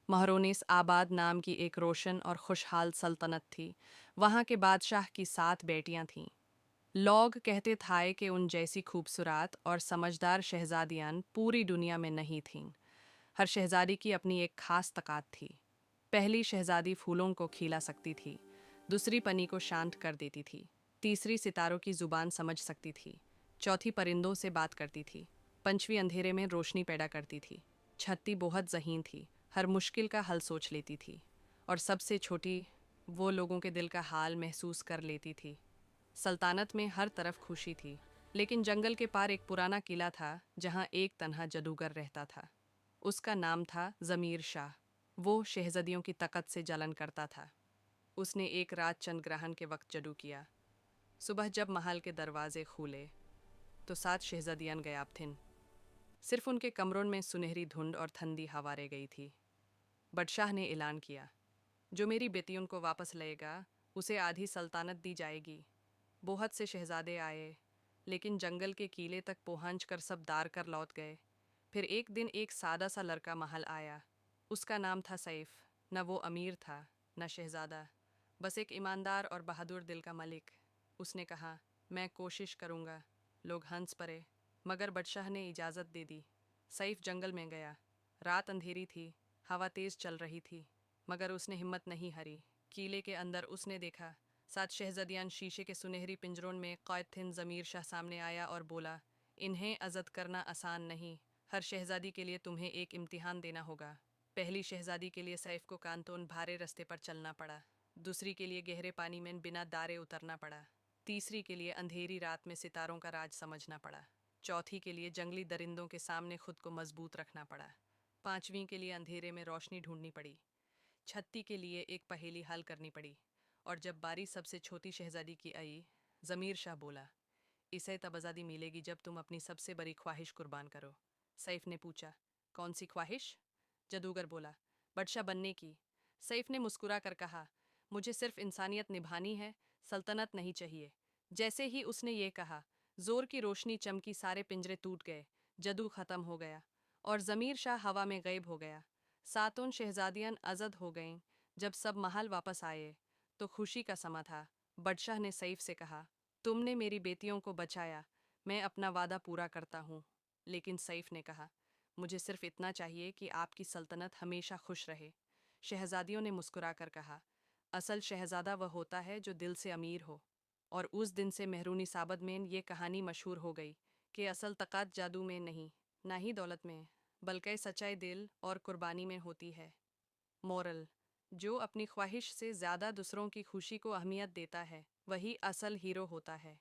महरोनिस आबाद नाम की एक रोशन और खुशहाल सल्तनत थी। वहाँ के बादशाह की 7 बेटियां थीं। लोग कहते थे कि उन जैसी खूबसूरत और समझदार शहजादियाँ पूरी दुनिया में नहीं थीं। हर शहजादी की अपनी एक खास तकात थी। पहली शहजादी फूलों को खिला सकती थी, दूसरी पनी को शांत कर देती थी, तीसरी सितारों की जुबान समझ सकती थी, चौथी परिंदों से बात करती थी, पंचवीं अंधेरे में रोशनी पैदा करती थी, छठी बहुत ज़हीन थी, हर मुश्किल का हल सोच लेती थी, और सबसे छोटी वो लोगों के दिल का हाल महसूस कर लेती थी। सल्तनत में हर तरफ खुशी थी, लेकिन जंगल के पार एक पुराना किला था जहाँ एक तन्हा जादूगर रहता था। उसका नाम था ज़मीर शाह। वो शहज़दियों की ताकत से जलन करता था। उसने एक रात चंद्र ग्रहण के वक्त जादू किया। सुबह जब महल के दरवाजे खुले तो 7 शहज़दियाँ गायब थीं। सिर्फ उनके कमरों में सुनहरी धुंध और ठंडी हवा रह गई थी। बादशाह ने ऐलान किया, जो मेरी बेटियों को वापस लाएगा उसे आधी सल्तनत दी जाएगी। बहुत से शहजादे आए, लेकिन जंगल के किले तक पहुंचकर सब दार कर लौट गए। फिर एक दिन एक सादा सा लड़का महल आया। उसका नाम था सैफ। न वो अमीर था, न शहजादा, बस एक ईमानदार और बहादुर दिल का मलिक। उसने कहा, मैं कोशिश करूँगा। लोग हंस पड़े, मगर बादशाह ने इजाज़त दे दी। सैफ जंगल में गया। रात अंधेरी थी, हवा तेज़ चल रही थी, मगर उसने हिम्मत नहीं हारी। किले के अंदर उसने देखा 7 शहज़दियाँ शीशे के सुनहरी पिंजरों में कैद थीं। ज़मीर शाह सामने आया और बोला, इन्हें आज़ाद करना आसान नहीं। हर शहज़ादी के लिए तुम्हें एक इम्तिहान देना होगा। पहली शहज़ादी के लिए सैफ को कांतोन भारे रास्ते पर चलना पड़ा। दूसरी के लिए गहरे पानी में बिना दारे उतरना पड़ा। तीसरी के लिए अंधेरी रात में सितारों का राज समझना पड़ा। चौथी के लिए जंगली दरिंदों के सामने खुद को मजबूत रखना पड़ा। पांचवीं के लिए अंधेरे में रोशनी ढूंढनी पड़ी। छठी के लिए एक पहेली हल करनी पड़ी। और जब बारी सबसे छोटी शहज़ादी की आई, ज़मीर शाह बोला, इसे तब आज़ादी मिलेगी जब तुम अपनी सबसे बड़ी ख्वाहिश कुर्बान करो। सैफ ने पूछा, कौन सी ख्वाहिश? जादूगर बोला, बादशाह बनने की। सैफ ने मुस्कुरा कर कहा, मुझे सिर्फ इंसानियत निभानी है, सल्तनत नहीं चाहिए। जैसे ही उसने ये कहा, जोर की रोशनी चमकी, सारे पिंजरे टूट गए, जादू खत्म हो गया और ज़मीर शाह हवा में गायब हो गया। सातों शहजादियाँ आज़ाद हो गईं। जब सब महल वापस आए तो खुशी का समा था। बादशाह ने सैफ से कहा, तुमने मेरी बेटियों को बचाया, मैं अपना वादा पूरा करता हूँ। लेकिन सैफ ने कहा, मुझे सिर्फ इतना चाहिए कि आपकी सल्तनत हमेशा खुश रहे। शहजादियों ने मुस्कुराकर कहा, असल शहजादा वह होता है जो दिल से अमीर हो। और उस दिन से मेहरूनी साबद में ये कहानी मशहूर हो गई कि असल ताकत जादू में नहीं, ना ही दौलत में, बल्कि सच्चाई दिल और कुर्बानी में होती है। मोरल: जो अपनी ख्वाहिश से ज़्यादा दूसरों की खुशी को अहमियत देता है, वही असल हीरो होता है।